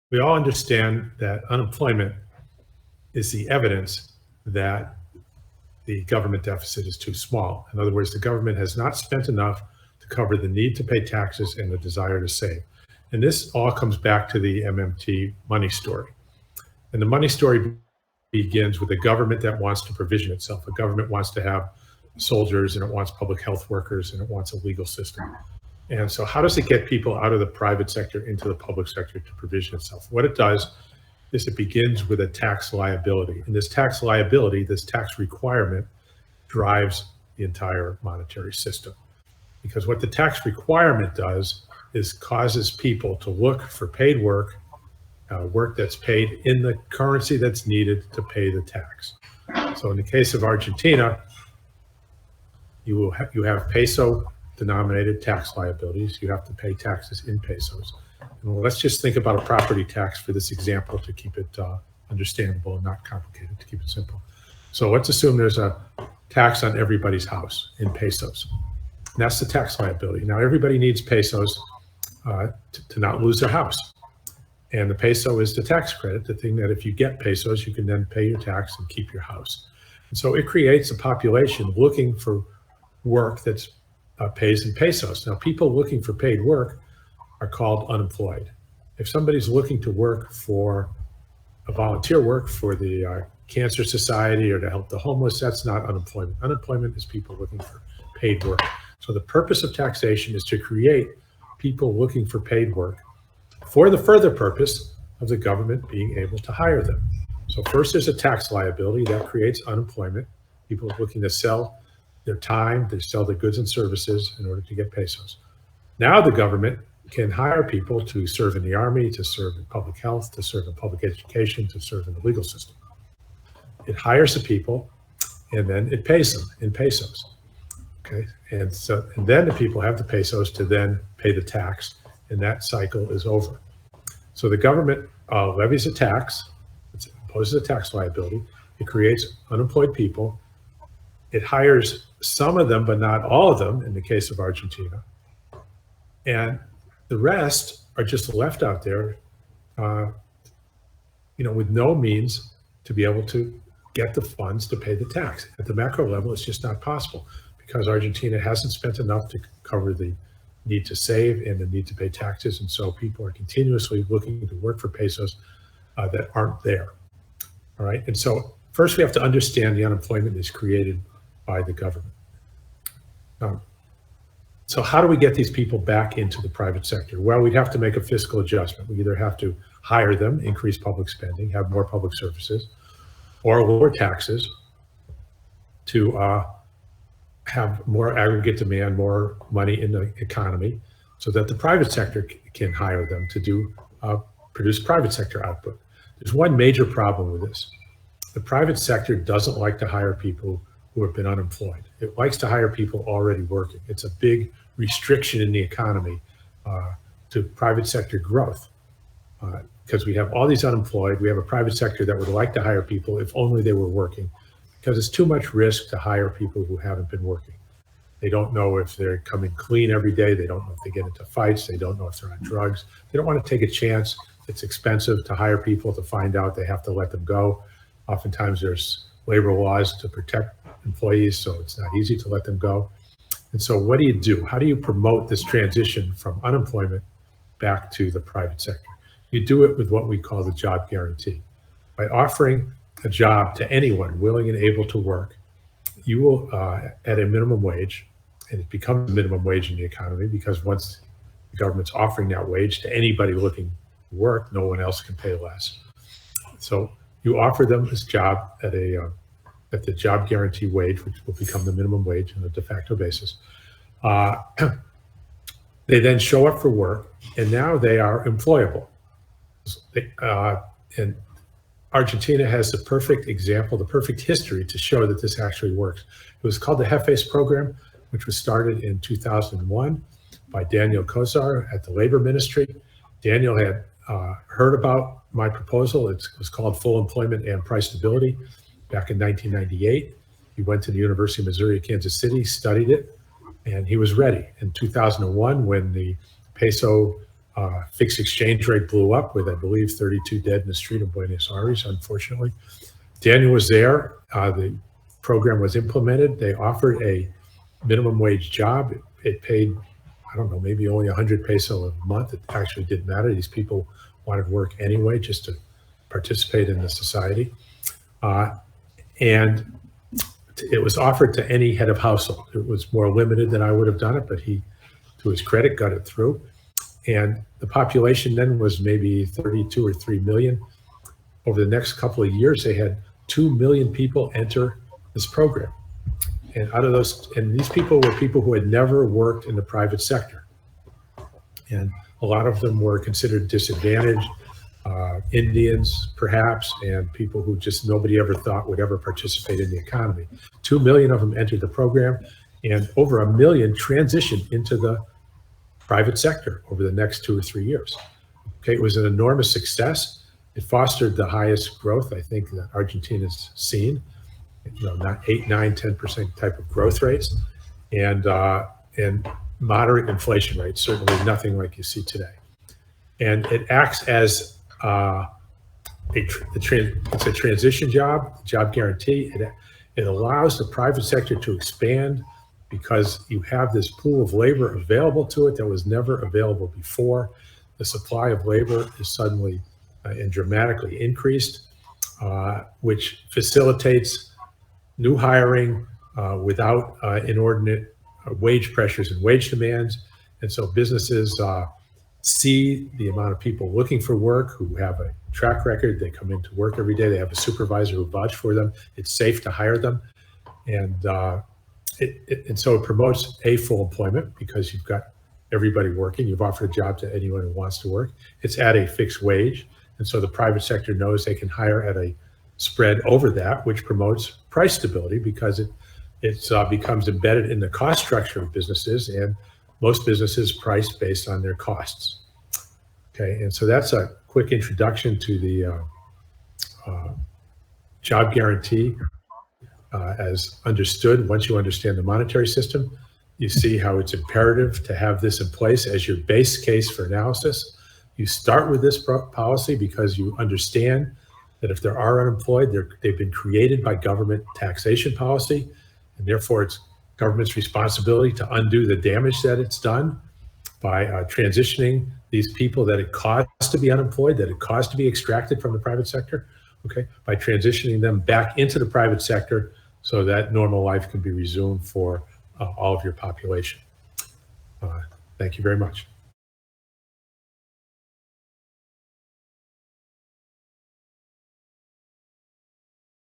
We all understand that unemployment is the evidence that the government deficit is too small. In other words, the government has not spent enough to cover the need to pay taxes and the desire to save. And this all comes back to the MMT money story. And the money story begins with a government that wants to provision itself. A government wants to have soldiers, and it wants public health workers, and it wants a legal system. And so how does it get people out of the private sector into the public sector to provision itself? What it does is it begins with a tax liability. And this tax liability, this tax requirement, drives the entire monetary system. Because what the tax requirement does is causes people to look for paid work, work that's paid in the currency that's needed to pay the tax. So in the case of Argentina, you have peso denominated tax liabilities. You have to pay taxes in pesos. And let's just think about a property tax for this example to keep it understandable and not complicated, to keep it simple. So let's assume there's a tax on everybody's house in pesos. And that's the tax liability. Now everybody needs pesos to not lose their house. And the peso is the tax credit, the thing that if you get pesos, you can then pay your tax and keep your house. And so it creates a population looking for work that's pays in pesos. Now, people looking for paid work are called unemployed. If somebody's looking to work for a volunteer work for the Cancer Society or to help the homeless, that's not unemployment. Unemployment is people looking for paid work. So the purpose of taxation is to create people looking for paid work for the further purpose of the government being able to hire them. So first there's a tax liability that creates unemployment. People looking to sell their time, they sell their goods and services in order to get pesos. Now the government can hire people to serve in the army, to serve in public health, to serve in public education, to serve in the legal system. It hires the people and then it pays them in pesos. Okay, and then the people have the pesos to then pay the tax, and that cycle is over. So the government levies a tax, it imposes a tax liability, it creates unemployed people, it hires some of them, but not all of them in the case of Argentina. And the rest are just left out there, with no means to be able to get the funds to pay the tax. At the macro level, it's just not possible because Argentina hasn't spent enough to cover the need to save and the need to pay taxes. And so people are continuously looking to work for pesos that aren't there. All right. And so first we have to understand the unemployment is created by the government. So how do we get these people back into the private sector? Well, we'd have to make a fiscal adjustment. We either have to hire them, increase public spending, have more public services, or lower taxes to have more aggregate demand, more money in the economy, so that the private sector can hire them to do produce private sector output. There's one major problem with this. The private sector doesn't like to hire people who have been unemployed. It likes to hire people already working. It's a big restriction in the economy to private sector growth because we have all these unemployed. We have a private sector that would like to hire people if only they were working, because it's too much risk to hire people who haven't been working. They don't know if they're coming clean every day. They don't know if they get into fights. They don't know if they're on drugs. They don't want to take a chance. It's expensive to hire people. To find out, they have to let them go. Oftentimes there's labor laws to protect employees, so it's not easy to let them go. And so what do? How do you promote this transition from unemployment back to the private sector? You do it with what we call the job guarantee. By offering a job to anyone willing and able to work, you will, at a minimum wage, and it becomes a minimum wage in the economy because once the government's offering that wage to anybody looking to work, no one else can pay less. So you offer them this job at the job guarantee wage, which will become the minimum wage on a de facto basis. They then show up for work, and now they are employable. And Argentina has the perfect example, the perfect history to show that this actually works. It was called the Jefes program, which was started in 2001 by Daniel Kozar at the Labor Ministry. Daniel had heard about my proposal. It was called Full Employment and Price Stability back in 1998. He went to the University of Missouri, Kansas City, studied it, and he was ready. In 2001, when the peso Fixed exchange rate blew up with, I believe, 32 dead in the street of Buenos Aires, unfortunately. Daniel was there. The program was implemented. They offered a minimum wage job. It paid, I don't know, maybe only 100 peso a month. It actually didn't matter. These people wanted work anyway, just to participate in the society. And it was offered to any head of household. It was more limited than I would have done it, but he, to his credit, got it through. And the population then was maybe 32 or 3 million. Over the next couple of years, they had 2 million people enter this program. And out of those, and these people were people who had never worked in the private sector. And a lot of them were considered disadvantaged, Indians perhaps, and people who just nobody ever thought would ever participate in the economy. 2 million of them entered the program, and over 1 million transitioned into the private sector over the next 2 or 3 years. Okay, it was an enormous success. It fostered the highest growth I think that Argentina's seen. Not 8, 9, 10% type of growth rates, and moderate inflation rates. Certainly nothing like you see today. And it acts as it's a transition job guarantee. It allows the private sector to expand because you have this pool of labor available to it that was never available before. The supply of labor is suddenly and dramatically increased, which facilitates new hiring without inordinate wage pressures and wage demands. And so businesses see the amount of people looking for work who have a track record. They come into work every day. They have a supervisor who vouch for them. It's safe to hire them. And so it promotes full employment because you've got everybody working. You've offered a job to anyone who wants to work. It's at a fixed wage. And so the private sector knows they can hire at a spread over that, which promotes price stability because it becomes embedded in the cost structure of businesses, and most businesses price based on their costs. Okay, and so that's a quick introduction to the job guarantee as understood. Once you understand the monetary system, you see how it's imperative to have this in place as your base case for analysis. You start with this policy because you understand that if there are unemployed, they've been created by government taxation policy, and therefore it's government's responsibility to undo the damage that it's done by transitioning these people that it caused to be unemployed, that it caused to be extracted from the private sector, okay, by transitioning them back into the private sector so that normal life can be resumed for all of your population. Thank you very much.